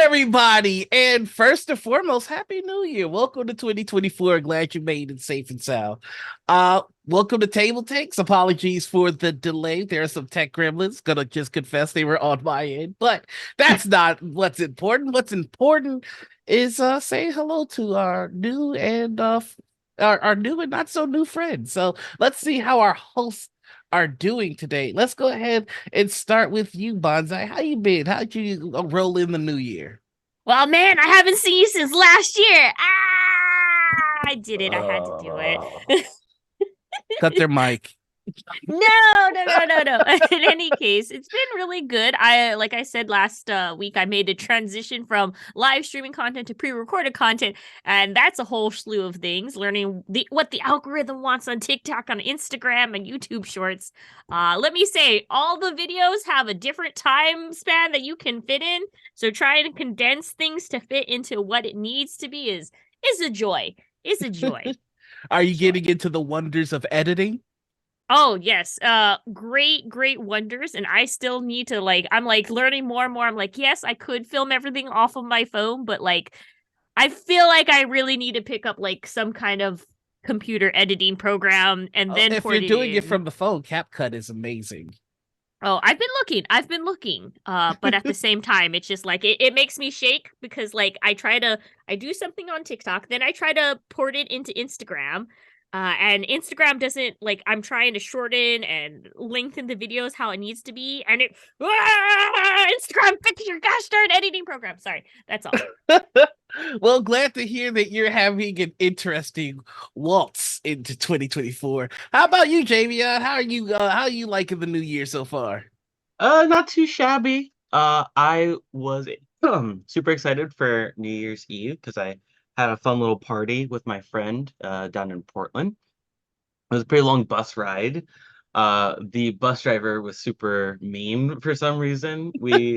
everybody. And first and foremost, Happy New Year. Welcome to 2024. Glad you made it safe and sound. Welcome to TableTakes. Apologies for the delay. There are some tech gremlins. Gonna just confess they were on my end, but that's not what's important. What's important is saying hello to our new and our new and not so new friends. So let's see how our hosts are doing today. Let's go ahead and start with you, Bonsai. How you been? How'd you roll in the new year? Well, man, I haven't seen you since last year. I did it. I had to do it. Cut their mic. No. In any case, it's been really good. Like I said last week, I made a transition from live streaming content to pre-recorded content, and that's a whole slew of things. Learning what the algorithm wants on TikTok, on Instagram, and YouTube Shorts. Let me say, all the videos have a different time span that you can fit in. So trying to condense things to fit into what it needs to be is a joy. Is a joy. Are you getting into the wonders of editing? Oh yes. Great wonders. And I still need to I'm learning more and more. I'm like, yes, I could film everything off of my phone, but I feel like I really need to pick up some kind of computer editing program and then If you're port it doing it in. from the phone, CapCut is amazing. Oh, I've been looking. But at the same time, it's just it makes me shake because I do something on TikTok, then I try to port it into Instagram. And Instagram doesn't I'm trying to shorten and lengthen the videos how it needs to be, and Instagram fix your gosh darn editing program. Sorry, that's all. Well, glad to hear that you're having an interesting waltz into 2024. How about you, Jamie? How are you liking the new year so far? Not too shabby. I was super excited for New Year's Eve because I had a fun little party with my friend down in Portland. It was a pretty long bus ride. The bus driver was super mean for some reason. We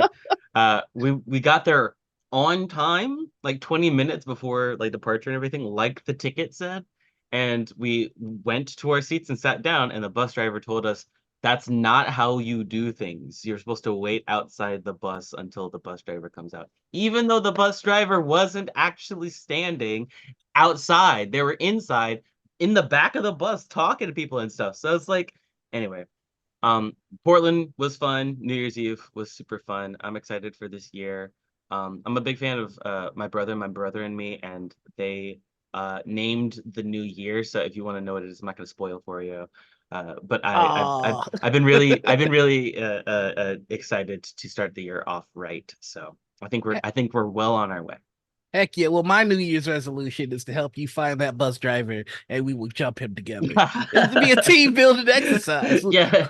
got there on time, like 20 minutes before departure and everything, like the ticket said. And we went to our seats and sat down, and the bus driver told us that's not how you do things. You're supposed to wait outside the bus until the bus driver comes out. Even though the bus driver wasn't actually standing outside, they were inside in the back of the bus talking to people and stuff. So it's anyway, Portland was fun. New Year's Eve was super fun. I'm excited for this year. I'm a big fan of my brother and me, and they named the new year. So if you want to know what it is, I'm not going to spoil for you. But Oh, I've been really excited to start the year off right. So I think we're well on our way. heck yeah. Well, my New Year's resolution is to help you find that bus driver and we will jump him together. It's to be a team building exercise. Yes.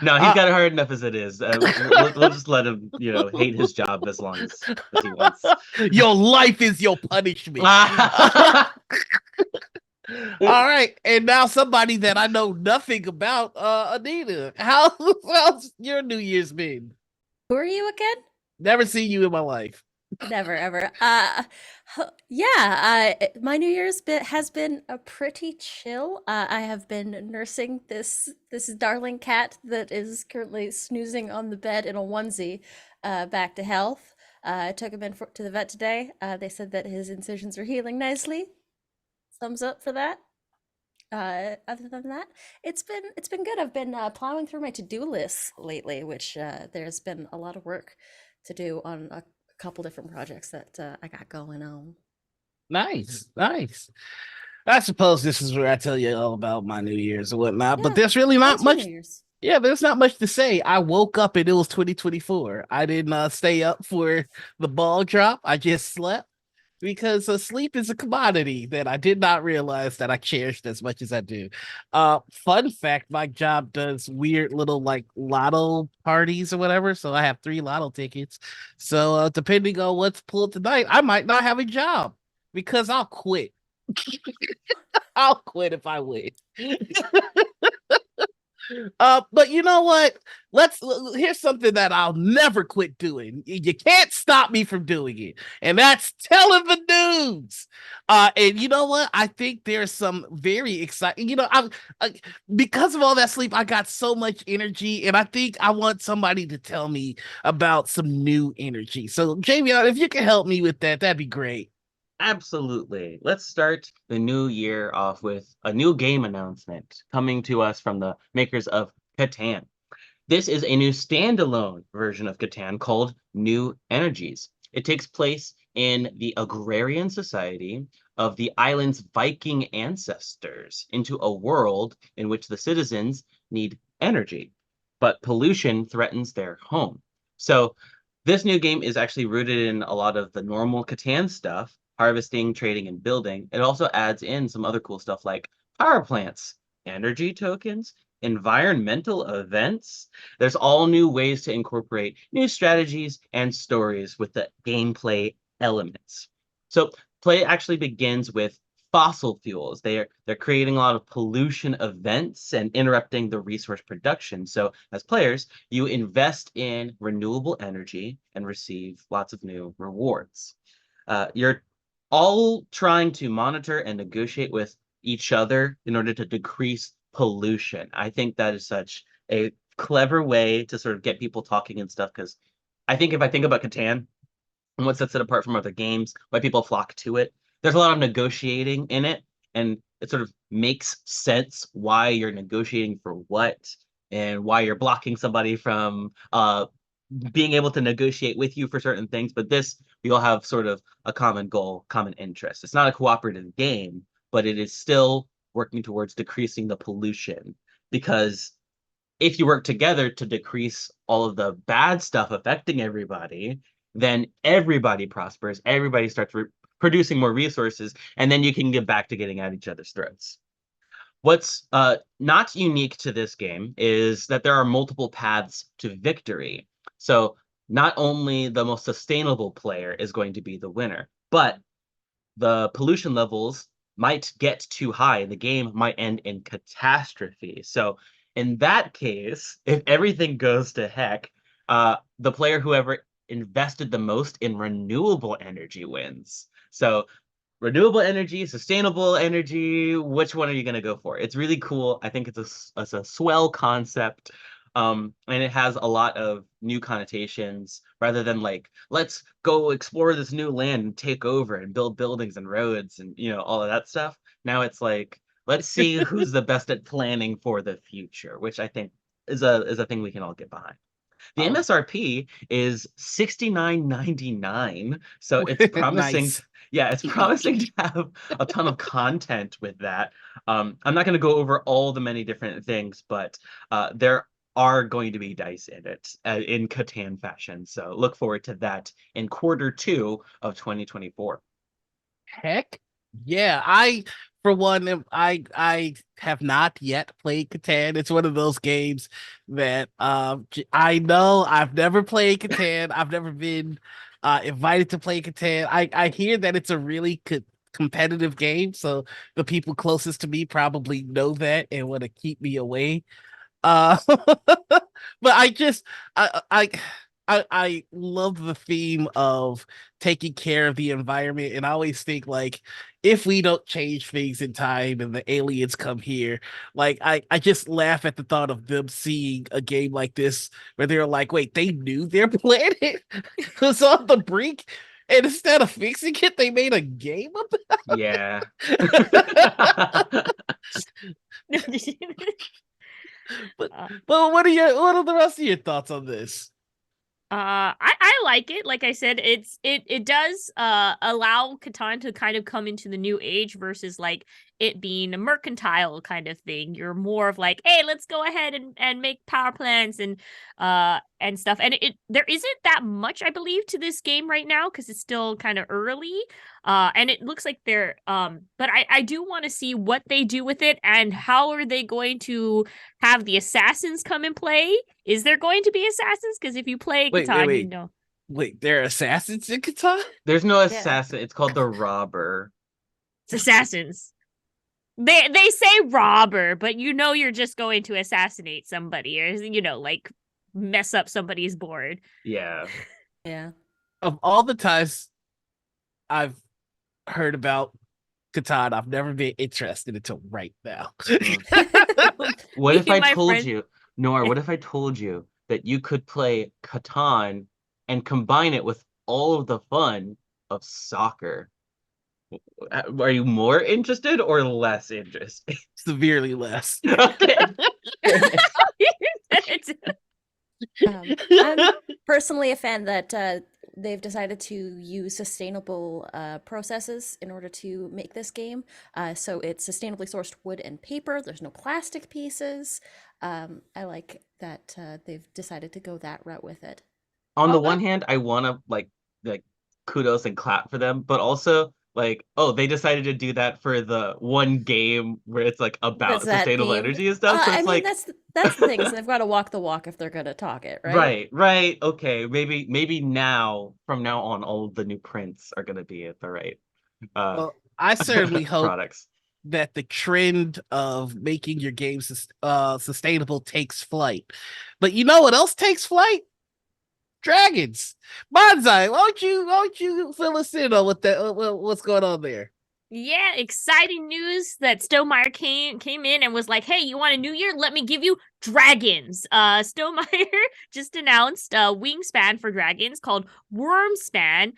No, he's Uh, got it hard enough as it is. We'll just let him, hate his job as he wants. your life is your punishment. All right. And now somebody that I know nothing about, Anita. How's your New Year's been? Who are you again? Never seen you in my life. Never ever. Yeah. My New Year's bit has been a pretty chill. I have been nursing this darling cat that is currently snoozing on the bed in a onesie, back to health. I took him to the vet today. They said that his incisions are healing nicely. Thumbs up for that. Other than that, it's been good. I've been plowing through my to-do lists lately, which there's been a lot of work to do on a couple different projects that I got going on. Nice, nice. I suppose this is where I tell you all about my New Year's and whatnot, but Yeah. there's really How not was your New much. Year's? Yeah, there's not much to say. I woke up and it was 2024. I didn't stay up for the ball drop. I just slept because sleep is a commodity that I did not realize that I cherished as much as I do. Fun fact, my job does weird little lotto parties or whatever. So I have 3 lotto tickets. So depending on what's pulled tonight, I might not have a job because I'll quit. I'll quit if I win. But you know what? Here's something that I'll never quit doing. You can't stop me from doing it, and that's telling the news. And you know what? I think there's some very exciting. I, because of all that sleep, I got so much energy, and I think I want somebody to tell me about some new energy. So, Jamie, if you can help me with that, that'd be great. Absolutely. Let's start the new year off with a new game announcement coming to us from the makers of Catan. This is a new standalone version of Catan called New Energies. It takes place in the agrarian society of the island's Viking ancestors into a world in which the citizens need energy, but pollution threatens their home. So this new game is actually rooted in a lot of the normal Catan stuff, harvesting, trading, and building. It also adds in some other cool stuff like power plants, energy tokens, environmental events. There's all new ways to incorporate new strategies and stories with the gameplay elements. So play actually begins with fossil fuels. They're creating a lot of pollution events and interrupting the resource production. So as players, you invest in renewable energy and receive lots of new rewards. You're all trying to monitor and negotiate with each other in order to decrease pollution. I think that is such a clever way to sort of get people talking and stuff, because I think if I think about Catan and what sets it apart from other games, why people flock to it, there's a lot of negotiating in it, and it sort of makes sense why you're negotiating for what and why you're blocking somebody from being able to negotiate with you for certain things. But this, we all have sort of a common goal, common interest. It's not a cooperative game, but it is still working towards decreasing the pollution, because if you work together to decrease all of the bad stuff affecting everybody, then everybody prospers, everybody starts producing more resources, and then you can get back to getting at each other's throats. What's not unique to this game is that there are multiple paths to victory. So not only the most sustainable player is going to be the winner, but the pollution levels might get too high. The game might end in catastrophe. So in that case, if everything goes to heck, the player whoever invested the most in renewable energy wins. So renewable energy, sustainable energy, which one are you going to go for? It's really cool. I think it's a swell concept. And it has a lot of new connotations rather than like, let's go explore this new land and take over and build buildings and roads and, all of that stuff. Now it's like, let's see who's the best at planning for the future, which I think is a thing we can all get behind. The Oh, MSRP is $69.99, so it's promising. nice. Yeah, it's promising to have a ton of content with that. I'm not going to go over all the many different things, but there are going to be dice in it in Catan fashion. So look forward to that in quarter 2 of 2024. Heck yeah. For one, I have not yet played Catan. It's one of those games that I know I've never played Catan. I've never been invited to play Catan. I hear that it's a really competitive game, so the people closest to me probably know that and want to keep me away. But I just I love the theme of taking care of the environment, and I always think like if we don't change things in time and the aliens come here, like I just laugh at the thought of them seeing a game like this where they're like, wait, they knew their planet was on the brink, and instead of fixing it, they made a game Yeah. about but Uh, what are the rest of your thoughts on this? I like it. Like I said, it does allow Catan to kind of come into the new age versus like it being a mercantile kind of thing. You're more of like, hey, let's go ahead and make power plants and stuff. And there isn't that much, I believe, to this game right now because it's still kind of early. And it looks like they're but I do want to see what they do with it and how are they going to have the assassins come and play. Is there going to be assassins? Because if you play Wait, wait, Catan, you wait. know. Wait, there are assassins in Qatar? There's no Yeah. assassin. It's called the robber. It's assassins. They say robber, but you're just going to assassinate somebody or like mess up somebody's board. Yeah. Yeah. Of all the times I've heard about Catan, I've never been interested until right now. What Me if and I my told friend- you, Nora, what if I told you that you could play Catan and combine it with all of the fun of soccer? Are you more interested or less interested? Severely less. Okay. I'm personally a fan that they've decided to use sustainable processes in order to make this game. So it's sustainably sourced wood and paper. There's no plastic pieces. I like that they've decided to go that route with it. On the Okay. one hand, I want to like kudos and clap for them, but also like, oh, they decided to do that for the one game where it's like about That's that sustainable themed. energy and stuff. So I it's mean, like, that's the thing. Is they've got to walk the walk if they're gonna talk it, right? right, okay, maybe now from now on, all of the new prints are gonna be at the right Well, I certainly hope products. that the trend of making your games sustainable takes flight. But you know what else takes flight? Dragons. Bonsai, won't you fill us in on what's going on there? Yeah, exciting news that Stonemaier came in and was like, "Hey, you want a new year? Let me give you dragons." Stonemaier just announced a wingspan for dragons called Wormspan.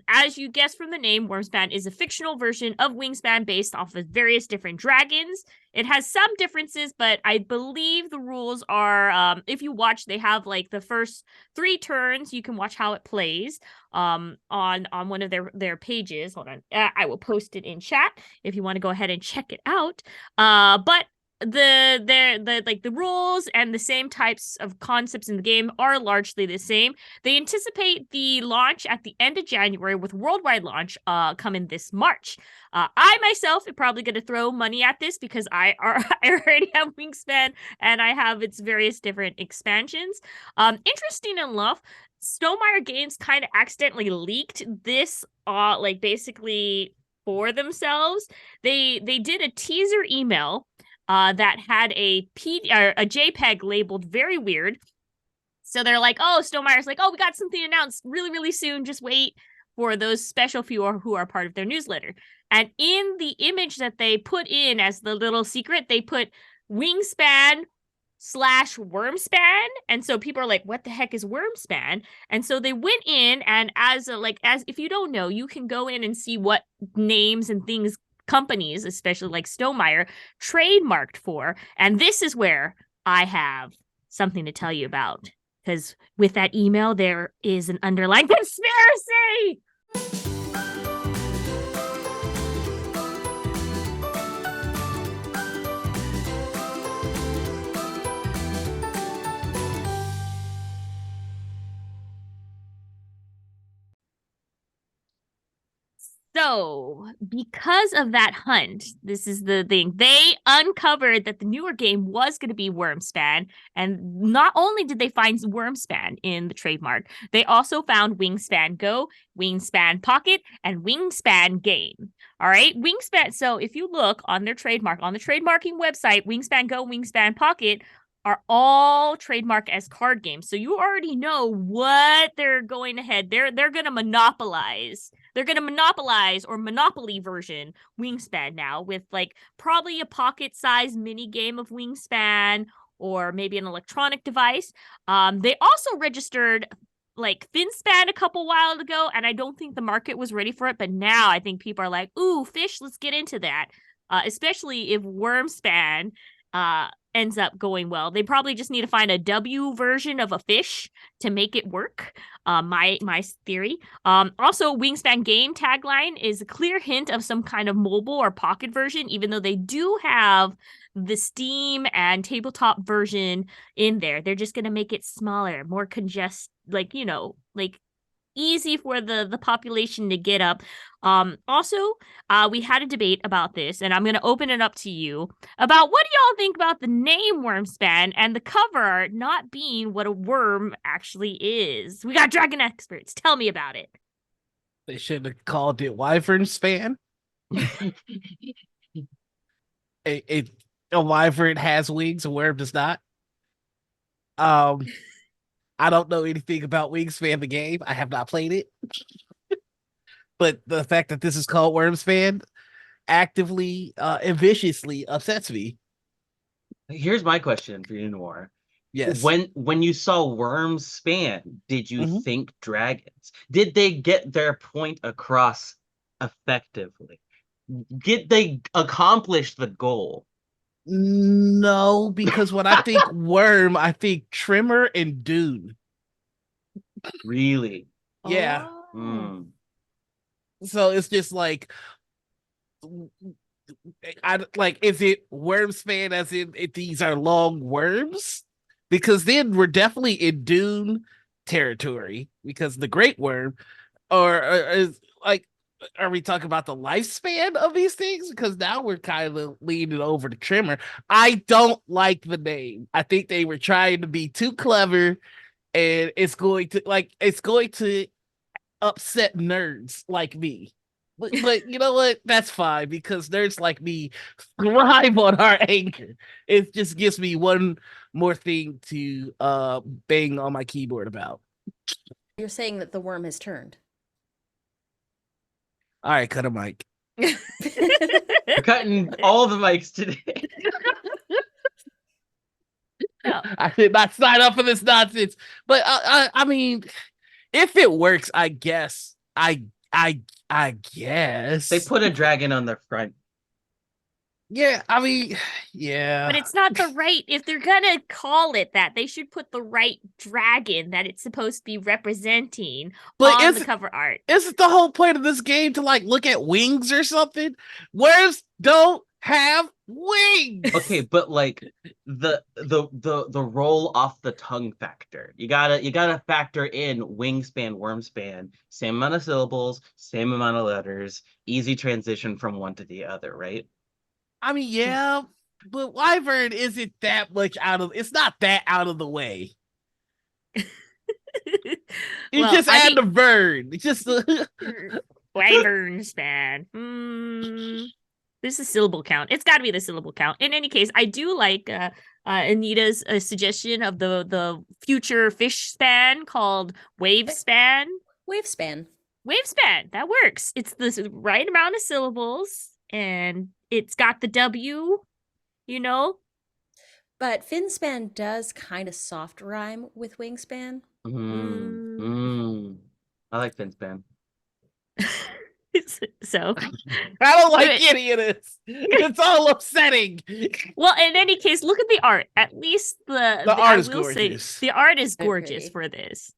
As you guessed from the name, Wormspan is a fictional version of Wingspan based off of various different dragons. It has some differences, but I believe the rules are if you watch, they have like the first 3 turns, you can watch how it plays on one of their pages. Hold on. I will post it in chat if you want to go ahead and check it out. But the rules and the same types of concepts in the game are largely the same. They anticipate the launch at the end of January with worldwide launch coming this March. I myself am probably going to throw money at this because I already have Wingspan and I have its various different expansions. Interesting enough, Stonemaier Games kind of accidentally leaked this like basically for themselves. They did a teaser email that had a JPEG labeled very weird. So they're like, oh, Stonemeier's like, oh, we got something announced really, really soon. Just wait for those special few who are part of their newsletter. And in the image that they put in as the little secret, they put Wingspan /Wormspan. And so people are like, what the heck is Wormspan? And so they went in and as if you don't know, you can go in and see what names and things companies, especially like Stonemaier, trademarked for. And this is where I have something to tell you about. Because with that email, there is an underlying conspiracy. So, because of that hunt, this is the thing. They uncovered that the newer game was going to be Wormspan. And not only did they find Wormspan in the trademark, they also found Wingspan Go, Wingspan Pocket, and Wingspan Game. All right. Wingspan. So, if you look on their trademark, on the trademarking website, Wingspan Go, Wingspan Pocket are all trademarked as card games. So you already know what they're going ahead. They're going to monopolize. They're going to monopolize or Monopoly version Wingspan now with like probably a pocket-sized mini game of Wingspan or maybe an electronic device. They also registered like FinSpan a couple while ago, and I don't think the market was ready for it. But now I think people are like, ooh, fish, let's get into that. Especially if Wormspan ends up going well. They probably just need to find a W version of a fish to make it work. My theory. Also, Wingspan Game tagline is a clear hint of some kind of mobile or pocket version, even though they do have the Steam and tabletop version in there. They're just gonna make it smaller, more like easy for the population to get up. Also, we had a debate about this, and I'm going to open it up to you about what do y'all think about the name Wormspan and the cover art not being what a worm actually is. We got dragon experts. Tell me about it. They should have called it Wyvern Span. a wyvern has wings, a worm does not. Um, I don't know anything about Wingspan the game. I have not played it, but the fact that this is called Wormspan actively and viciously upsets me. Here's my question for you, Noir. Yes. When you saw worms span, did you Mhm. think dragons? Did they get their point across effectively? Did they accomplish the goal? No, because when I think worm, I think trimmer and dune. Really? Yeah. Oh. Hmm. So it's just like I like, is it worm span as in these are long worms? Because then we're definitely in dune territory because the great worm, or is like, are we talking about the lifespan of these things? Because now we're kind of leaning over the trimmer. I don't like the name. I think they were trying to be too clever, and it's going to upset nerds like me. But you know what? That's fine because nerds like me thrive on our anger. It just gives me one more thing to bang on my keyboard about. You're saying that the worm has turned. All right, cut a mic. We're cutting all the mics today. No. I did not sign up for this nonsense. But I mean, if it works, I guess. I guess. They put a dragon on the front. Yeah, I mean, yeah. But it's not the right, if they're gonna call it that, they should put the right dragon that it's supposed to be representing But on the cover art. isn't the whole point of this game to like look at wings or something? Worms don't have wings. Okay, but like the roll off the tongue factor. You gotta factor in wingspan, wormspan, same amount of syllables, same amount of letters, easy transition from one to the other, right? I mean, yeah, but Wyvern isn't that much out of. It's not that out of the way. You Well, just I add mean, the bird. It's just wyvern span. This is syllable count. It's got to be the syllable count. In any case, I do like Anita's suggestion of the future fish span called wave span. Wave span. Wave span, that works. It's the right amount of syllables, and it's got the W. You know, But fin span does kind of soft rhyme with wingspan. I like Finspan. so. I don't like But- any of this. It's all upsetting. Well, in any case, look at the art. At least the art I is will say gorgeous. the art is Very gorgeous pretty. for this.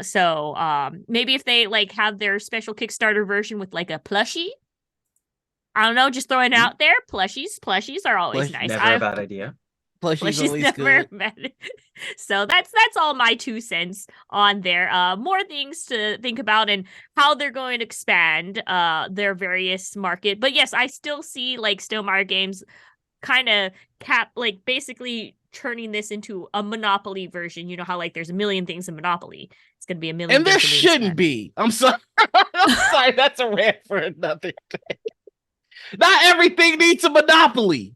So maybe if they like have their special Kickstarter version with like a plushie. I don't know, just throwing it out there. Plushies are always nice. Never a bad idea. Plushie's Plushies always never good. bad. So that's all my 2 cents on there. More things to think about and how they're going to expand their various market. But yes, I still see like Stonemaier Games kind of basically turning this into a Monopoly version. You know how like there's a million things in Monopoly. It's gonna be a million. And there things in shouldn't Wingspan. be. I'm sorry. I'm sorry. That's a rant for another day. Not everything needs a monopoly.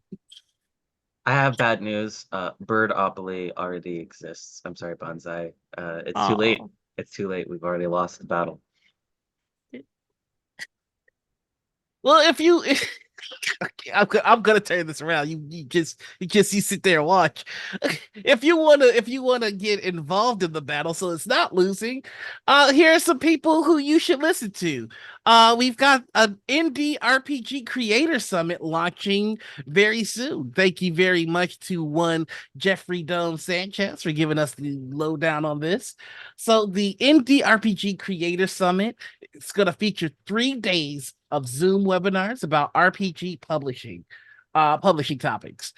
I have bad news. Birdopoly already exists. I'm sorry, Bonsai. It's too late. Oh. It's too late. We've already lost the battle. Well, if you, I'm gonna turn this around. You sit there and watch. If you wanna get involved in the battle, so it's not losing. Here are some people who you should listen to. We've got an indie RPG creator summit launching very soon. Thank you very much to one Jeffrey Dome Sanchez for giving us the lowdown on this. So the indie RPG creator summit, it's gonna feature 3 days of Zoom webinars about RPG publishing topics.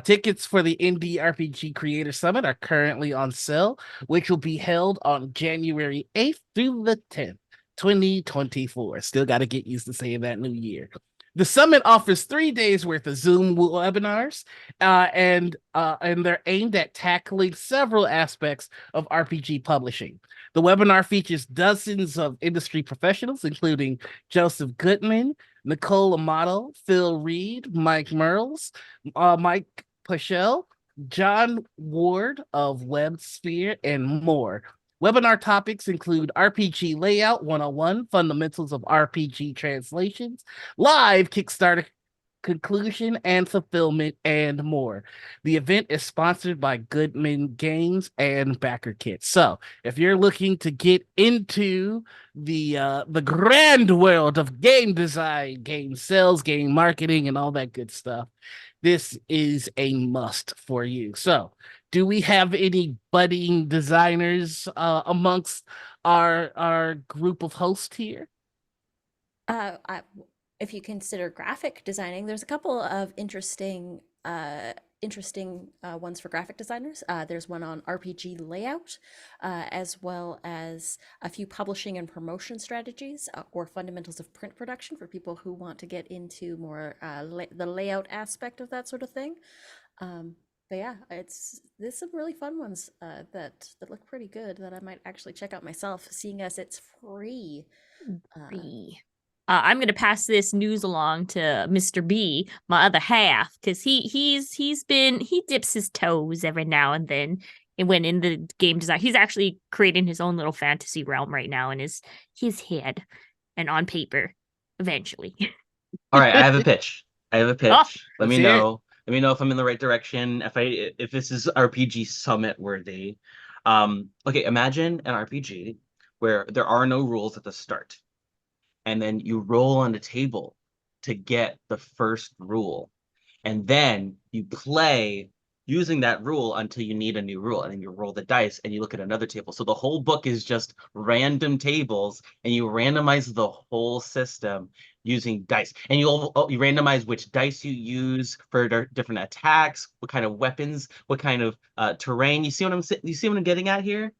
Tickets for the Indie RPG Creator Summit are currently on sale, which will be held on January 8th through the 10th, 2024. Still got to get used to saying that new year. The summit offers 3 days worth of Zoom webinars, and they're aimed at tackling several aspects of RPG publishing. The webinar features dozens of industry professionals, including Joseph Goodman, Nicole Amato, Phil Reed, Mike Merles, Mike Paschel, John Ward of WebSphere, and more. Webinar topics include RPG Layout 101, Fundamentals of RPG Translations, live Kickstarter conclusion and fulfillment, and more. The event is sponsored by Goodman Games and Backer Kit. So, if you're looking to get into the grand world of game design, game sales, game marketing, and all that good stuff, this is a must for you. So, do we have any budding designers amongst our group of hosts here? If you consider graphic designing, there's a couple of interesting ones for graphic designers. There's one on RPG layout, as well as a few publishing and promotion strategies, or fundamentals of print production for people who want to get into more the layout aspect of that sort of thing. But yeah, there's some really fun ones that look pretty good that I might actually check out myself, seeing as it's free. I'm gonna pass this news along to Mr. B, my other half, because he dips his toes every now and then and when in the game design. He's actually creating his own little fantasy realm right now in his head and on paper eventually. All right, I have a pitch. Oh, Let me let's hear it. know. Let me know if I'm in the right direction. If this is RPG Summit worthy. Okay, imagine an RPG where there are no rules at the start, and then you roll on a table to get the first rule, and then you play using that rule until you need a new rule, and then you roll the dice and you look at another table. So the whole book is just random tables, and you randomize the whole system using dice, and you randomize which dice you use for different attacks, what kind of weapons, what kind of terrain. You see what I'm getting at here?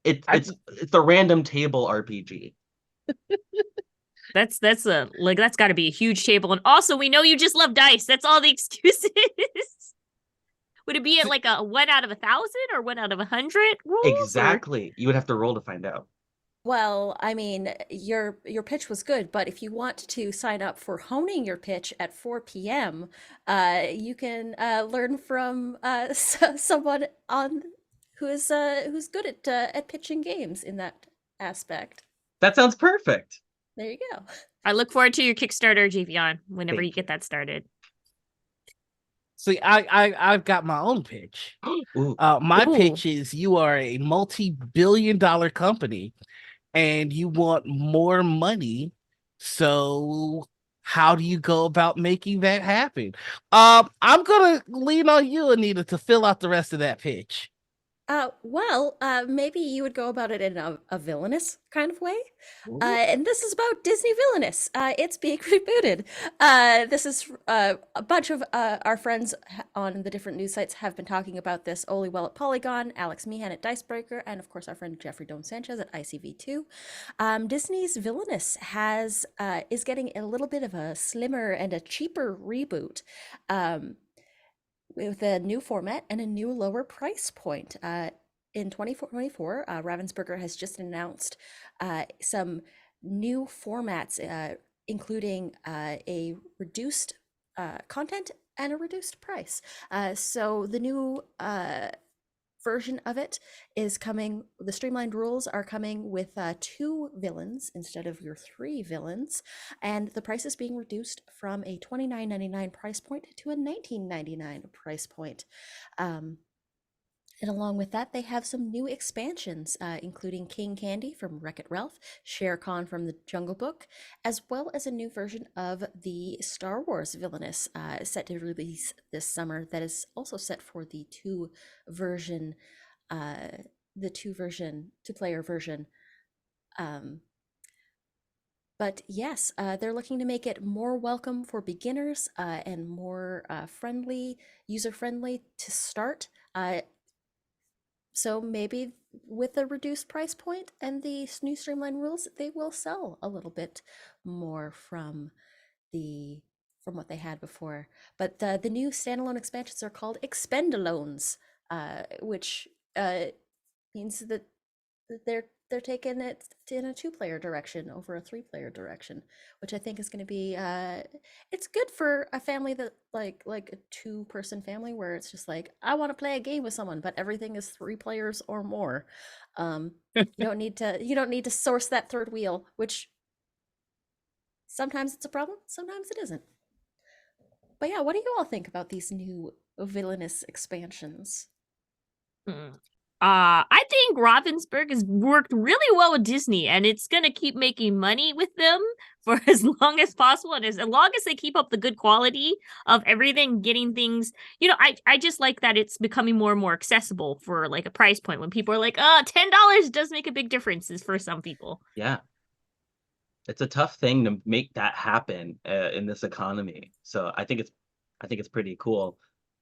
It's a random table RPG. that's got to be a huge table, and also we know you just love dice. That's all the excuse is. Would it be at like a 1 out of 1,000 or 1 out of 100 rules? Exactly. You would have to roll to find out. Well, I mean, your pitch was good, but if you want to sign up for honing your pitch at 4 p.m., you can learn from someone who's good at pitching games in that aspect. That sounds perfect. There you go. I look forward to your Kickstarter, Javion, whenever Thank you get that started. See, I've got my own pitch. Ooh. My Ooh. pitch is you are a multi-billion-dollar company and you want more money. So how do you go about making that happen? I'm gonna lean on you, Anita, to fill out the rest of that pitch. Maybe you would go about it in a villainous kind of way. And this is about Disney Villainous. It's being rebooted. This is a bunch of our friends on the different news sites have been talking about this. Oli Well at Polygon, Alex Meehan at Dicebreaker, and of course our friend Jeffrey Dome Sanchez at ICV2. Disney's Villainous is getting a little bit of a slimmer and a cheaper reboot. With a new format and a new lower price point. In 2024, Ravensburger has just announced some new formats, including a reduced content and a reduced price. So the new version of it is coming. The streamlined rules are coming with 2 villains instead of your 3 villains, and the price is being reduced from a $29.99 price point to a $19.99 price point. And along with that, they have some new expansions, including King Candy from Wreck-It Ralph, Shere Khan from The Jungle Book, as well as a new version of the Star Wars Villainous set to release this summer that is also set for the two-player version. But yes, they're looking to make it more welcome for beginners and more user-friendly to start. So maybe with a reduced price point and the new streamlined rules, they will sell a little bit more from the from what they had before. But the new standalone expansions are called Expendalones, which means that they're taking it in a two-player direction over a three-player direction, which I think is going to be it's good for a family that like a two-person family where it's just like I want to play a game with someone, but everything is three players or more. You don't need to source that third wheel, which sometimes it's a problem, sometimes it isn't. But yeah, what do you all think about these new villainous expansions? Hmm. I think Ravensburg has worked really well with Disney, and it's gonna keep making money with them for as long as possible, and as long as they keep up the good quality of everything, getting things. I just like that it's becoming more and more accessible for like a price point when people are like, $10 does make a big difference for some people. Yeah, it's a tough thing to make that happen in this economy. So I think it's pretty cool.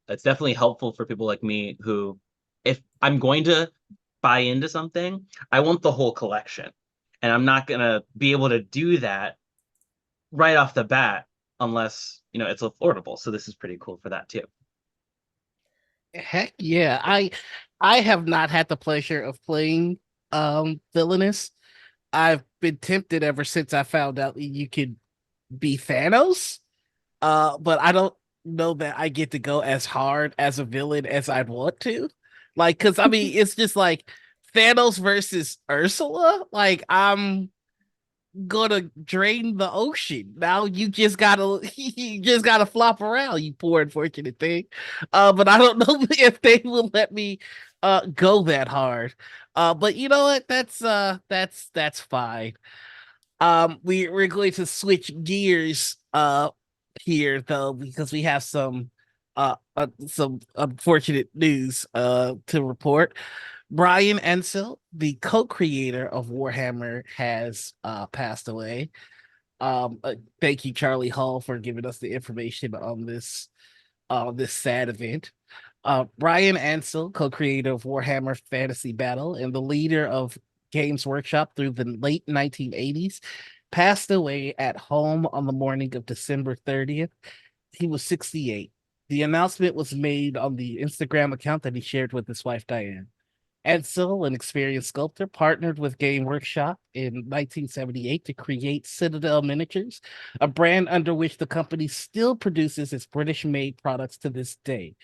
It's definitely helpful for people like me who, if I'm going to buy into something, I want the whole collection, and I'm not gonna be able to do that right off the bat unless it's affordable. So this is pretty cool for that too. Heck yeah. I have not had the pleasure of playing Villainous. I've been tempted ever since I found out that you could be Thanos. But I don't know that I get to go as hard as a villain as I'd want to. Like, cause I mean, it's just like Thanos versus Ursula. Like, I'm gonna drain the ocean. Now you just gotta flop around, you poor unfortunate thing. But I don't know if they will let me go that hard. But you know what? That's fine. We're going to switch gears here though, because we have some unfortunate news to report. Brian Ansel, the co-creator of Warhammer, has passed away. Thank you, Charlie Hall, for giving us the information on this sad event. Brian Ansel, co-creator of Warhammer Fantasy Battle and the leader of Games Workshop through the late 1980s, passed away at home on the morning of December 30th. He was 68. The announcement was made on the Instagram account that he shared with his wife, Diane. Edsel, an experienced sculptor, partnered with Game Workshop in 1978 to create Citadel Miniatures, a brand under which the company still produces its British made products to this day.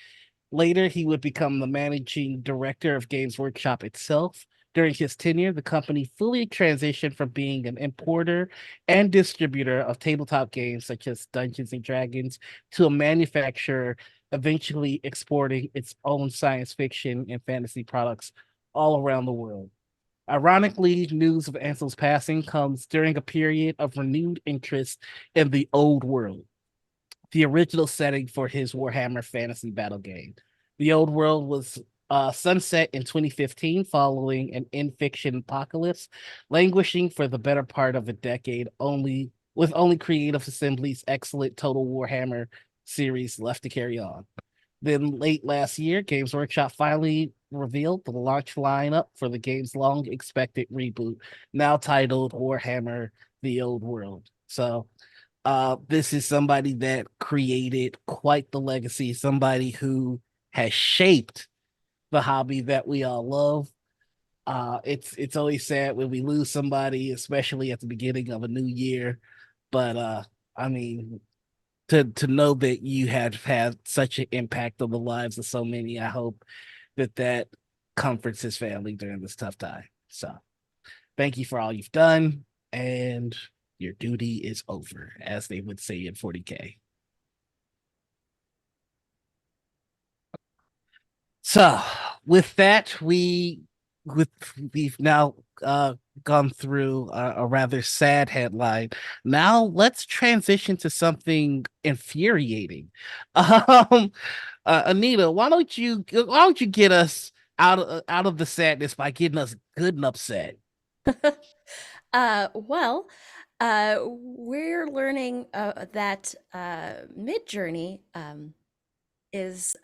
Later, he would become the managing director of Games Workshop itself. During his tenure, the company fully transitioned from being an importer and distributor of tabletop games such as Dungeons and Dragons to a manufacturer, eventually exporting its own science fiction and fantasy products all around the world. Ironically, news of Ansel's passing comes during a period of renewed interest in the old world, the original setting for his Warhammer Fantasy Battle game. The old world was sunset in 2015 following an in-fiction apocalypse, languishing for the better part of a decade only with only Creative Assembly's excellent Total Warhammer series left to carry on. Then late last year, Games Workshop finally revealed the launch lineup for the game's long expected reboot, now titled Warhammer The Old World. So this is somebody that created quite the legacy, somebody who has shaped the hobby that we all love. It's always sad when we lose somebody, especially at the beginning of a new year. But I mean, to know that you have had such an impact on the lives of so many, I hope that comforts his family during this tough time. So thank you for all you've done, and your duty is over, as they would say in 40K. So with that, we've now gone through a rather sad headline. Now let's transition to something infuriating. Anita, why don't you get us out of the sadness by getting us good and upset? Well, we're learning that Midjourney is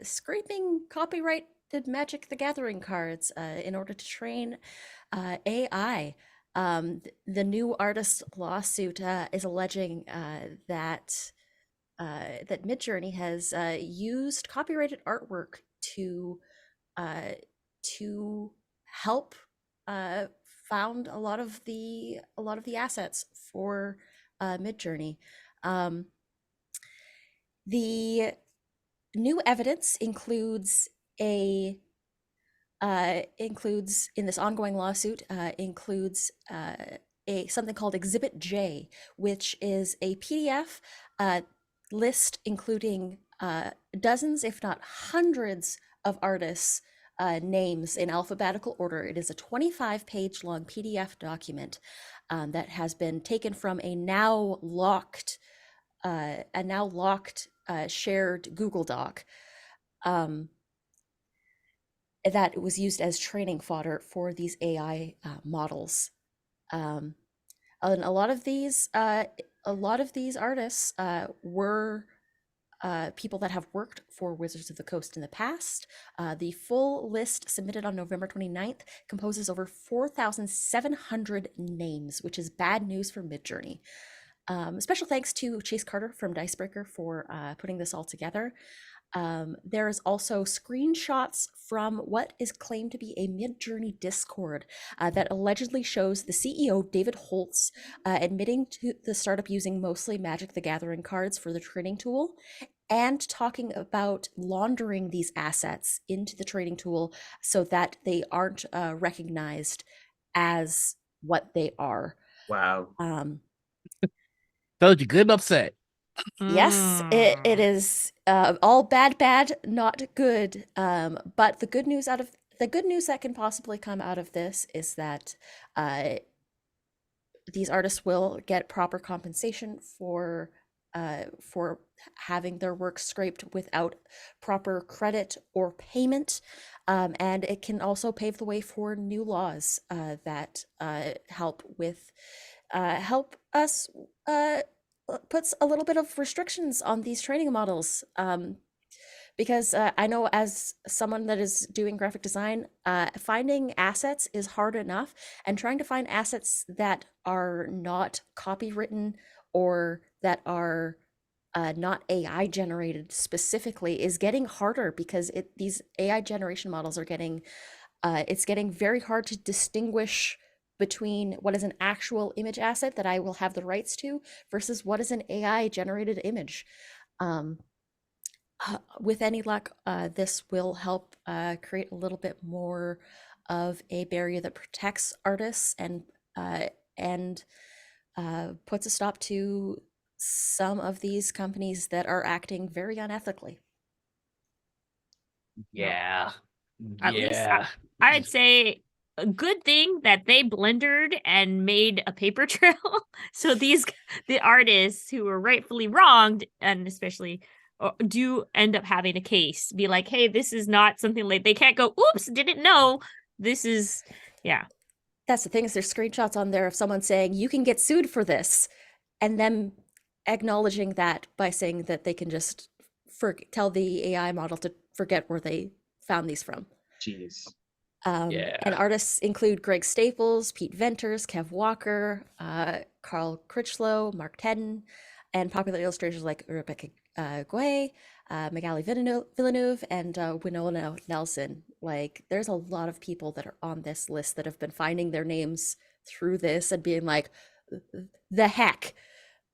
scraping copyrighted Magic the Gathering cards in order to train AI. The new artist lawsuit is alleging that Midjourney has used copyrighted artwork to uh, help uh, found a lot of the assets for Midjourney. The new evidence includes in this ongoing lawsuit includes a something called Exhibit J, which is a PDF list including dozens, if not hundreds, of artists' names in alphabetical order. It is a 25-page long PDF document that has been taken from a now locked shared Google Doc. That was used as training fodder for these AI models. And a lot of these artists were people that have worked for Wizards of the Coast in the past. The full list submitted on November 29th composes over 4,700 names, which is bad news for Midjourney. Special thanks to Chase Carter from Dicebreaker for putting this all together. There is also screenshots from what is claimed to be a Midjourney Discord that allegedly shows the CEO, David Holtz, admitting to the startup using mostly Magic the Gathering cards for the trading tool and talking about laundering these assets into the trading tool so that they aren't recognized as what they are. Wow. Told you, good and upset. Yes, it is all bad, not good. But the good news that can possibly come out of this is that these artists will get proper compensation for having their work scraped without proper credit or payment, and it can also pave the way for new laws that help us puts a little bit of restrictions on these training models. Because I know as someone that is doing graphic design, finding assets is hard enough, and trying to find assets that are not copywritten or that are not AI generated specifically is getting harder because these AI generation models are getting it's getting very hard to distinguish between what is an actual image asset that I will have the rights to versus what is an AI generated image. With any luck, this will help create a little bit more of a barrier that protects artists and puts a stop to some of these companies that are acting very unethically. Yeah. At least Yeah. I'd say a good thing that they blendered and made a paper trail. So the artists who were rightfully wronged, and especially do end up having a case, be like, hey, this is not something like they can't go, oops, didn't know. This is, yeah. That's the thing, is there's screenshots on there of someone saying you can get sued for this, and them acknowledging that by saying that they can just tell the AI model to forget where they found these from. Jeez. Yeah. And artists include Greg Staples, Pete Venters, Kev Walker, Carl Critchlow, Mark Tedden, and popular illustrators like Rebecca Guay, Magali Villeneuve, and Winona Nelson. Like, there's a lot of people that are on this list that have been finding their names through this and being like, the heck.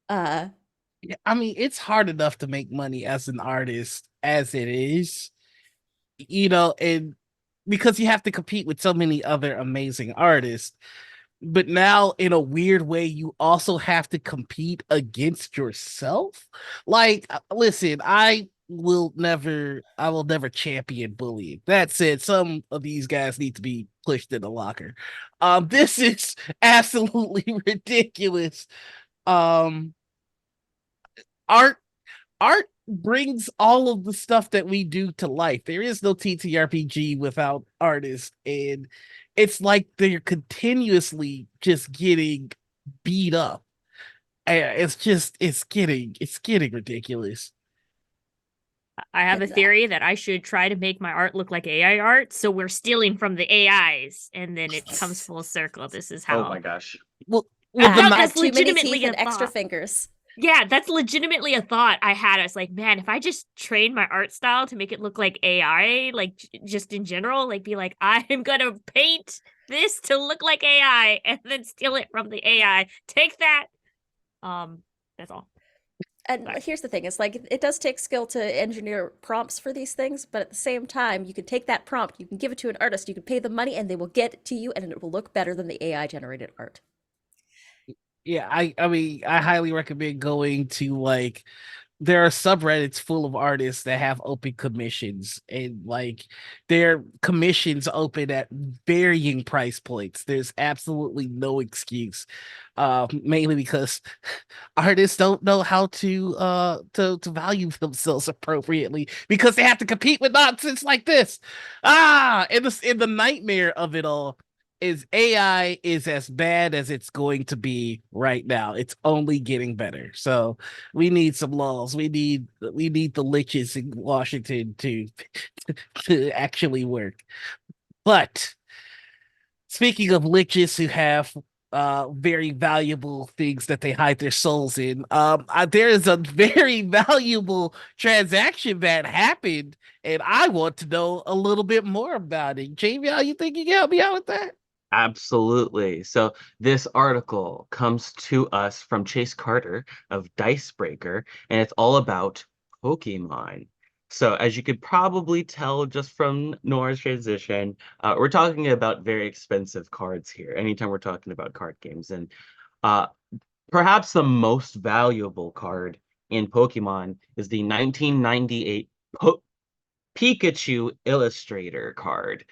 Yeah, I mean, it's hard enough to make money as an artist as it is, and because you have to compete with so many other amazing artists. But now, in a weird way, you also have to compete against yourself. Like, listen, I will never champion bullying. That said, some of these guys need to be pushed in the locker. This is absolutely ridiculous. Um, art art brings all of the stuff that we do to life. There is no TTRPG without artists, and it's like they're continuously just getting beat up. It's getting ridiculous. I have a And theory that I should try to make my art look like AI art, so we're stealing from the AIs, and then it comes full circle. This is Oh how. my gosh. Well, I thought the that's too many legitimately teeth a and extra thought. fingers. Yeah, that's legitimately a thought I had. I was like, man, if I just train my art style to make it look like AI, like just in general, like be like, I'm gonna paint this to look like AI and then steal it from the AI. Take that. That's all. And Sorry. here's the thing, it's like it does take skill to engineer prompts for these things, but at the same time, you can take that prompt, you can give it to an artist, you can pay them money, and they will get it to you, and it will look better than the AI generated art. yeah, I mean, I highly recommend going to like there are subreddits full of artists that have open commissions and like their commissions open at varying price points. There's absolutely no excuse. Mainly because artists don't know how to value themselves appropriately because they have to compete with nonsense like this. And the nightmare of it all is AI is as bad as it's going to be right now. It's only getting better. So we need some laws. We need the liches in Washington to actually work. But speaking of liches who have very valuable things that they hide their souls in, there is a very valuable transaction that happened, and I want to know a little bit more about it. Jamie, how you think you can help me out with that? Absolutely. So this article comes to us from Chase Carter of Dicebreaker, and it's all about Pokemon. So as you could probably tell just from Nora's transition, we're talking about very expensive cards here. Anytime we're talking about card games, and uh, perhaps the most valuable card in Pokemon is the 1998 Pikachu Illustrator card.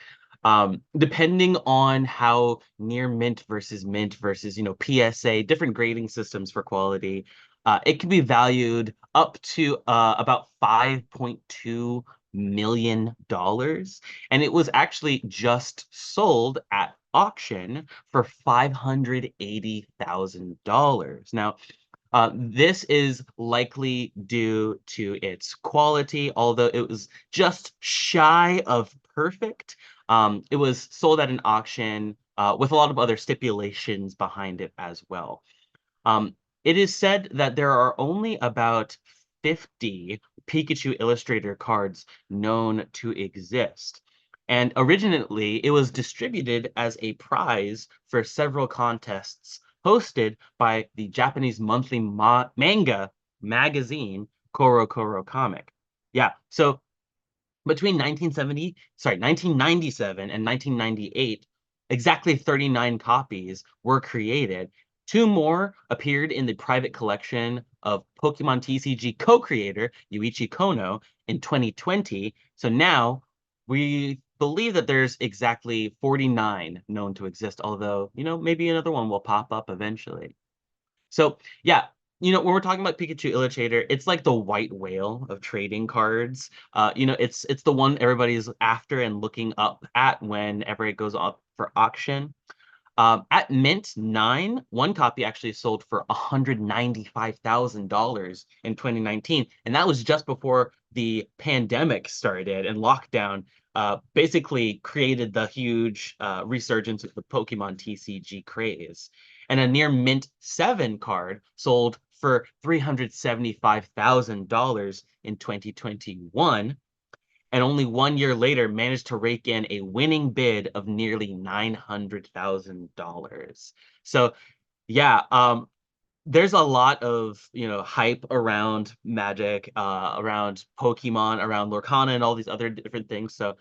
Depending on how near mint versus, PSA, different grading systems for quality, it can be valued up to about $5.2 million. And it was actually just sold at auction for $580,000. Now, this is likely due to its quality, although it was just shy of perfect. It was sold at an auction with a lot of other stipulations behind it as well. It is said that there are only about 50 Pikachu Illustrator cards known to exist. And originally, it was distributed as a prize for several contests hosted by the Japanese monthly manga magazine Koro Koro Comic. Yeah, so between 1997 and 1998, exactly 39 copies were created. Two more appeared in the private collection of Pokemon TCG co-creator Yuichi Kono in 2020. So now we believe that there's exactly 49 known to exist, although, maybe another one will pop up eventually. So yeah, when we're talking about Pikachu Illustrator, it's like the white whale of trading cards. It's the one everybody's after and looking up at whenever it goes up for auction. At Mint 9, one copy actually sold for $195,000 in 2019, and that was just before the pandemic started and lockdown basically created the huge resurgence of the Pokemon TCG craze. And a near Mint 7 card sold for $375,000 in 2021, and only 1 year later managed to rake in a winning bid of nearly $900,000. So yeah, there's a lot of hype around Magic, around Pokemon, around Lorcana, and all these other different things. So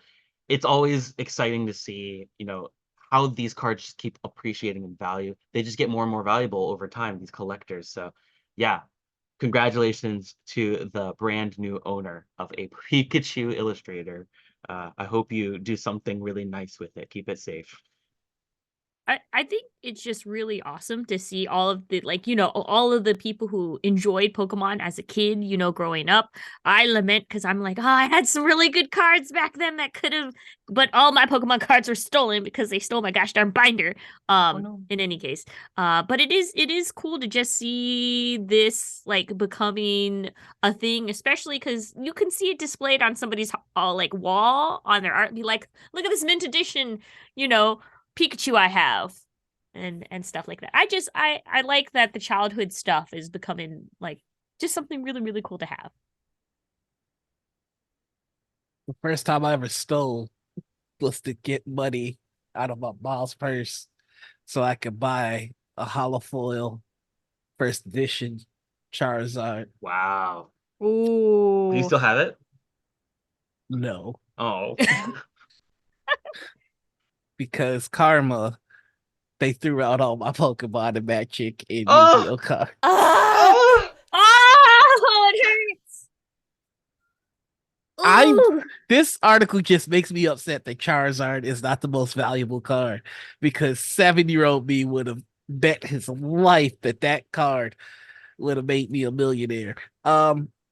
it's always exciting to see how these cards just keep appreciating in value. They just get more and more valuable over time, these collectors. So yeah, congratulations to the brand new owner of a Pikachu Illustrator. I hope you do something really nice with it. Keep it safe. I think it's just really awesome to see all of the all of the people who enjoyed Pokemon as a kid, growing up. I lament because I'm like, oh, I had some really good cards back then that could have, but all my Pokemon cards were stolen because they stole my gosh darn binder. No. In any case, but it is cool to just see this like becoming a thing, especially because you can see it displayed on somebody's like wall on their art and be like, look at this mint edition, you know Pikachu I have and stuff like that. I like that the childhood stuff is becoming like just something really, really cool to have. The first time I ever stole was to get money out of my mom's purse so I could buy a holofoil first edition Charizard. Wow. Do you Ooh. still have it? No, Oh. because Karma, they threw out all my Pokemon and Magic and Oh! Yu-Gi-Oh cards. Ah! Oh! Oh, it hurts. I'm Ooh. This article just makes me upset that Charizard is not the most valuable card because 7-year-old me would have bet his life that that card would have made me a millionaire.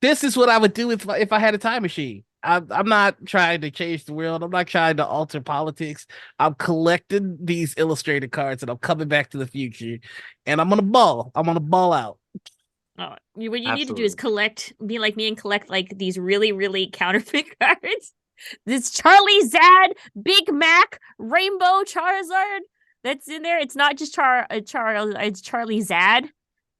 This is what I would do if I had a time machine. I'm not trying to change the world. I'm not trying to alter politics. I'm collecting these illustrated cards and I'm coming back to the future and I'm gonna ball. I'm gonna ball out. Oh, what you need to do is Absolutely. be like me and collect like these really, really counterfeit cards. This Charlie Zad, Big Mac, Rainbow Charizard that's in there. It's not just it's Charlie Zad.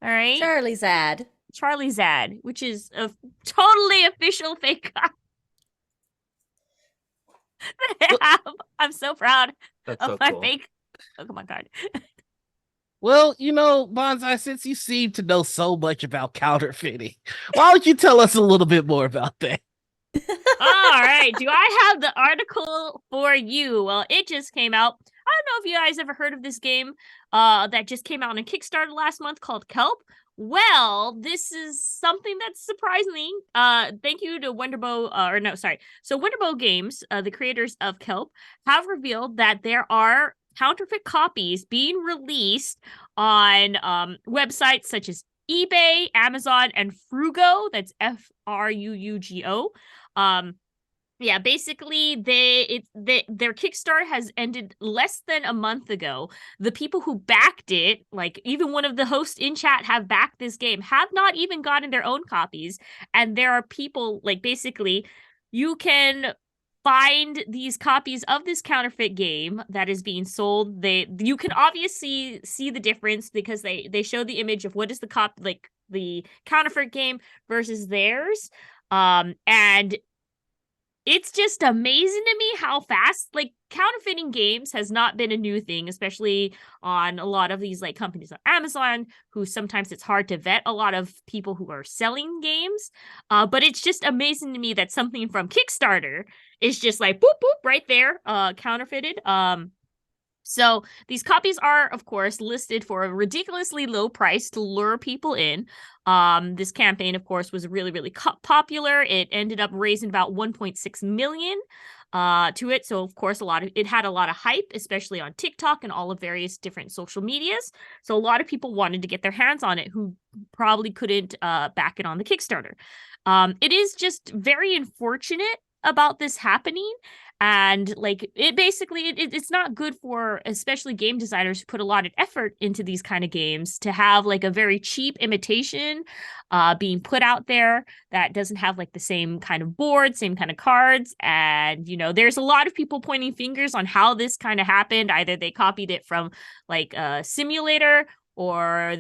All right. Charizard. Charlie Zad, which is a totally official fake card that I have. I'm so proud That's of so my cool. fake Pokemon card. Well, Bonsai, since you seem to know so much about counterfeiting, why don't you tell us a little bit more about that? All right. Do I have the article for you? Well, it just came out. I don't know if you guys ever heard of this game that just came out on Kickstarter last month called Kelp. Well, this is something that's surprising. Thank you to Wonderbow, or no, sorry. So Wonderbow Games, the creators of Kelp, have revealed that there are counterfeit copies being released on websites such as eBay, Amazon, and Frugo. That's Fruugo. Um, yeah, basically their Kickstarter has ended less than a month ago. The people who backed it, like even one of the hosts in chat have backed this game, have not even gotten their own copies. And there are people like basically you can find these copies of this counterfeit game that is being sold. You can obviously see the difference because they show the image of what is the counterfeit game versus theirs. And it's just amazing to me how fast like counterfeiting games has not been a new thing, especially on a lot of these like companies on Amazon, who sometimes it's hard to vet a lot of people who are selling games. But it's just amazing to me that something from Kickstarter is just like boop boop right there, counterfeited. So these copies are, of course, listed for a ridiculously low price to lure people in. This campaign, of course, was really, really popular. It ended up raising about 1.6 million to it. So, of course, it had a lot of hype, especially on TikTok and all of various different social medias. So a lot of people wanted to get their hands on it who probably couldn't back it on the Kickstarter. It is just very unfortunate about this happening. And like it's not good for especially game designers who put a lot of effort into these kind of games to have like a very cheap imitation being put out there that doesn't have like the same kind of board, same kind of cards. And there's a lot of people pointing fingers on how this kind of happened. Either they copied it from like a simulator, or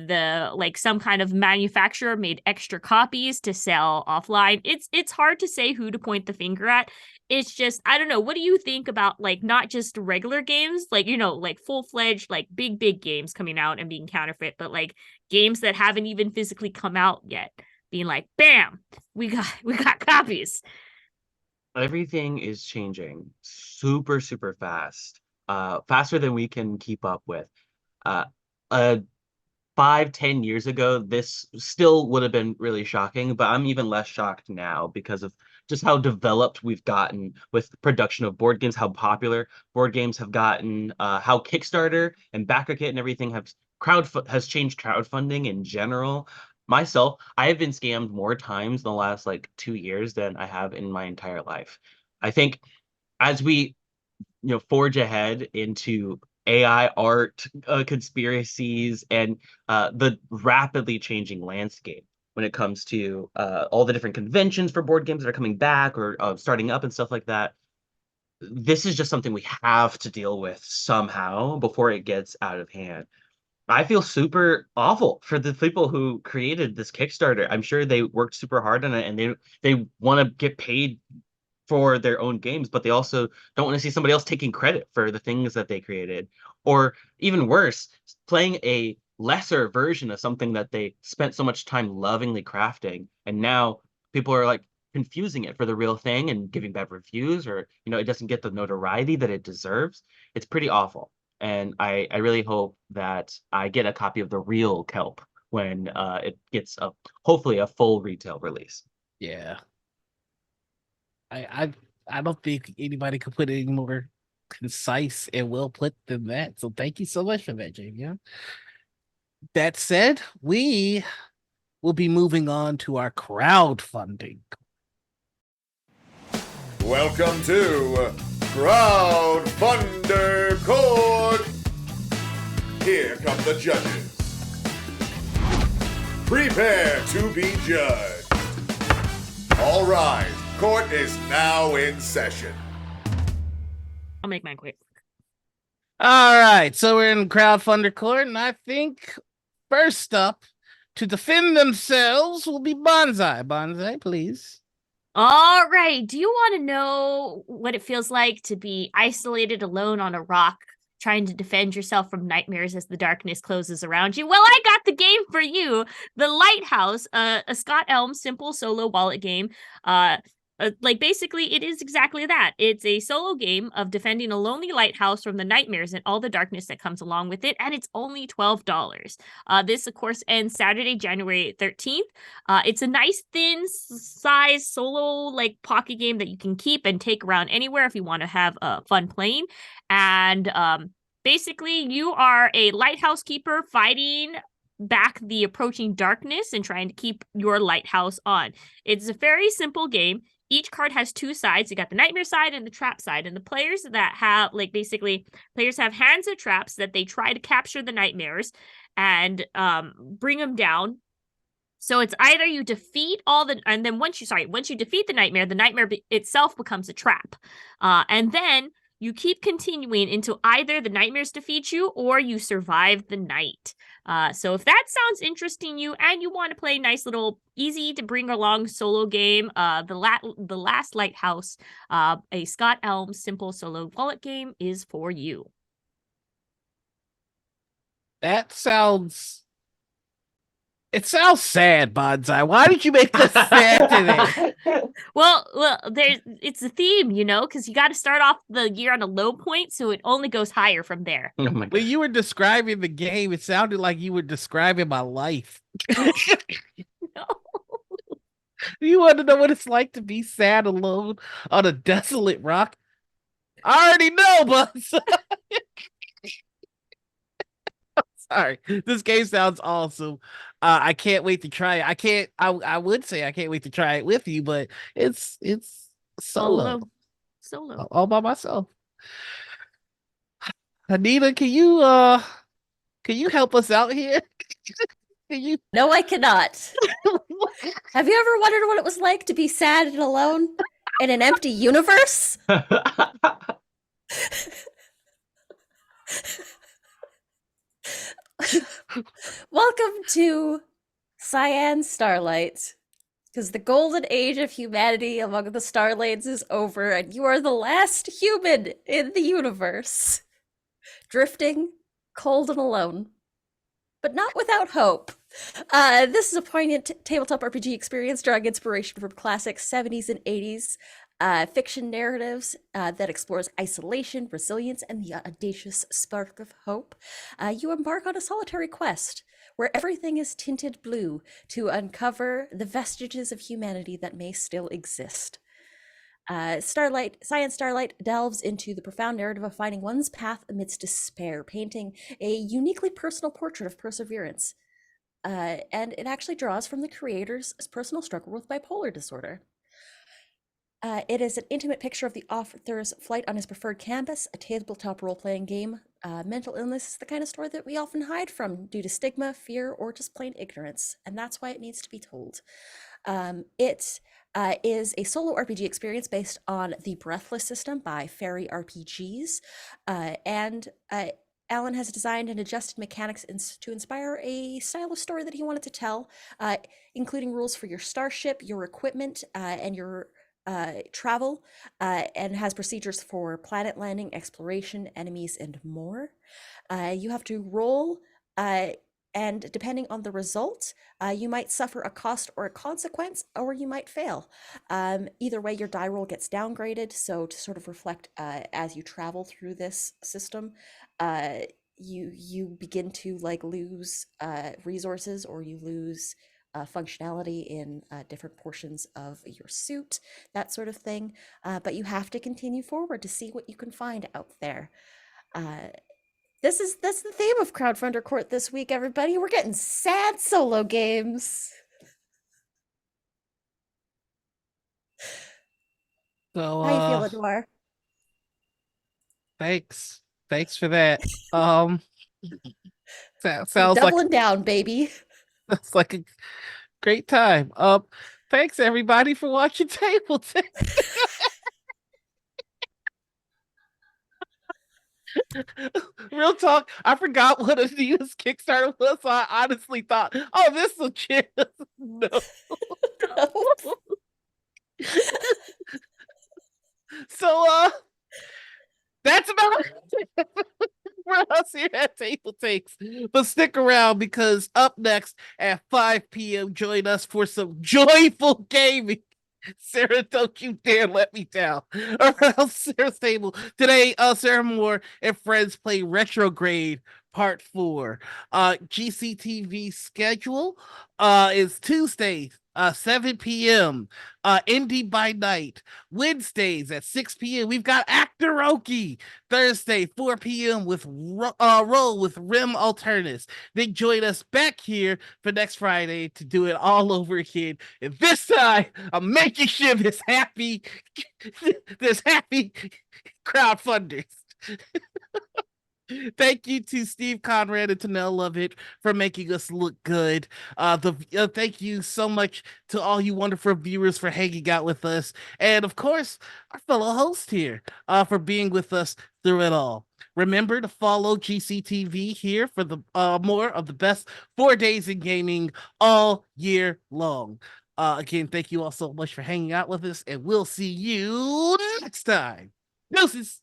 some kind of manufacturer made extra copies to sell offline. It's hard to say who to point the finger at. It's just, I don't know. What do you think about like not just regular games, like like full-fledged, like big games coming out and being counterfeit, but like games that haven't even physically come out yet, being like, bam, we got copies. Everything is changing super, super fast. Faster than we can keep up with. Uh, uh 5-10 years ago, this still would have been really shocking, but I'm even less shocked now because of just how developed we've gotten with the production of board games, how popular board games have gotten, how Kickstarter and BackerKit and everything has changed crowdfunding in general. Myself, I have been scammed more times in the last like 2 years than I have in my entire life. I think as we forge ahead into AI art conspiracies and the rapidly changing landscape when it comes to all the different conventions for board games that are coming back or starting up and stuff like that. This is just something we have to deal with somehow before it gets out of hand. I feel super awful for the people who created this Kickstarter. I'm sure they worked super hard on it and they want to get paid for their own games, but they also don't want to see somebody else taking credit for the things that they created. Or even worse, playing a lesser version of something that they spent so much time lovingly crafting. And now people are like confusing it for the real thing and giving bad reviews, or, it doesn't get the notoriety that it deserves. It's pretty awful. And I really hope that I get a copy of the real Kelp when it gets hopefully a full retail release. Yeah. I don't think anybody could put it any more concise and well put than that. So thank you so much for that, Jamie. Yeah. That said, we will be moving on to our crowdfunding. Welcome to Crowdfunder Court. Here come the judges. Prepare to be judged. All right, court is now in session. I'll make mine quick. All right, so we're in crowdfunder court, and I think first up to defend themselves will be Bonsai. Bonsai, please. All right. Do you want to know what it feels like to be isolated alone on a rock, trying to defend yourself from nightmares as the darkness closes around you? Well, I got the game for you. The Lighthouse, a Scott Elm simple solo wallet game. Basically, it is exactly that. It's a solo game of defending a lonely lighthouse from the nightmares and all the darkness that comes along with it, and it's only $12. This, of course, ends Saturday, January 13th. It's a nice, thin size solo pocket game that you can keep and take around anywhere if you want to have fun playing. And basically, you are a lighthouse keeper fighting back the approaching darkness and trying to keep your lighthouse on. It's a very simple game. Each card has two sides. You got the nightmare side and the trap side. And the players that have, players have hands of traps that they try to capture the nightmares and bring them down. So it's either you defeat and then once you defeat the nightmare itself becomes a trap. And then you keep continuing until either the nightmares defeat you or you survive the night. So if that sounds interesting to you and you want to play a nice little easy to bring along solo game, the Last Lighthouse, a Scott Elm simple solo wallet game is for you. It sounds sad, Bonsai. Why did you make this sad today? Well, it's a theme, because you got to start off the year on a low point, so it only goes higher from there. Oh my God. When you were describing the game, it sounded like you were describing my life. No. You want to know what it's like to be sad alone on a desolate rock? I already know, Bonsai. Sorry, this game sounds awesome. I can't wait to try it. I would say I can't wait to try it with you, but it's solo all by myself. Anita, can you help us out here? Can you? No, I cannot. Have you ever wondered what it was like to be sad and alone in an empty universe? Welcome to Cyan Starlight, because the golden age of humanity among the Starlanes is over, and you are the last human in the universe. Drifting, cold and alone, but not without hope. This is a poignant tabletop RPG experience drawing inspiration from classic 70s and 80s fiction narratives that explores isolation, resilience, and the audacious spark of hope. You embark on a solitary quest where everything is tinted blue to uncover the vestiges of humanity that may still exist. Science Starlight delves into the profound narrative of finding one's path amidst despair, painting a uniquely personal portrait of perseverance. And it actually draws from the creator's personal struggle with bipolar disorder. It is an intimate picture of the author's flight on his preferred campus, a tabletop role-playing game. Mental illness is the kind of story that we often hide from due to stigma, fear, or just plain ignorance, and that's why it needs to be told. It is a solo RPG experience based on the Breathless system by Fairy RPGs, and Alan has designed and adjusted mechanics to inspire a style of story that he wanted to tell, including rules for your starship, your equipment, and your travel, and has procedures for planet landing, exploration, enemies, and more. You have to roll, and depending on the result, you might suffer a cost or a consequence, or you might fail. Either way, your die roll gets downgraded. So to sort of reflect as you travel through this system, you begin to like lose resources, or you lose functionality in different portions of your suit, that sort of thing. But you have to continue forward to see what you can find out there. That's the theme of Crowdfunder Court this week, everybody. We're getting sad solo games. So How you feel, Adwar? thanks for that. We're Sounds like doubling down, baby. that's like a great time. Thanks everybody for watching TableTakes. Real talk, I forgot what Anita's Kickstarter was, so I honestly thought, oh, this will cheer us. No. So that's about it for us here at TableTakes. But stick around, because up next at 5 p.m., join us for some joyful gaming. Sarah, don't you dare let me down. Around Sarah's table today, Sarah Moore and friends play Retrograde Part 4. GCTV schedule is Tuesdays, 7 p.m. Indie by Night. Wednesdays at 6 p.m. We've got Actoroki. Thursday, 4 p.m. with Roll with Rim Alternatives. Then join us back here for next Friday to do it all over again. And this time, I'm making sure there's happy crowdfunders. Thank you to Steve Conrad and Tanel Lovett for making us look good. Thank you so much to all you wonderful viewers for hanging out with us, and of course, our fellow host here for being with us through it all. Remember to follow GCTV here for the more of the best 4 days in gaming all year long. Again, thank you all so much for hanging out with us, and we'll see you next time. Deuces.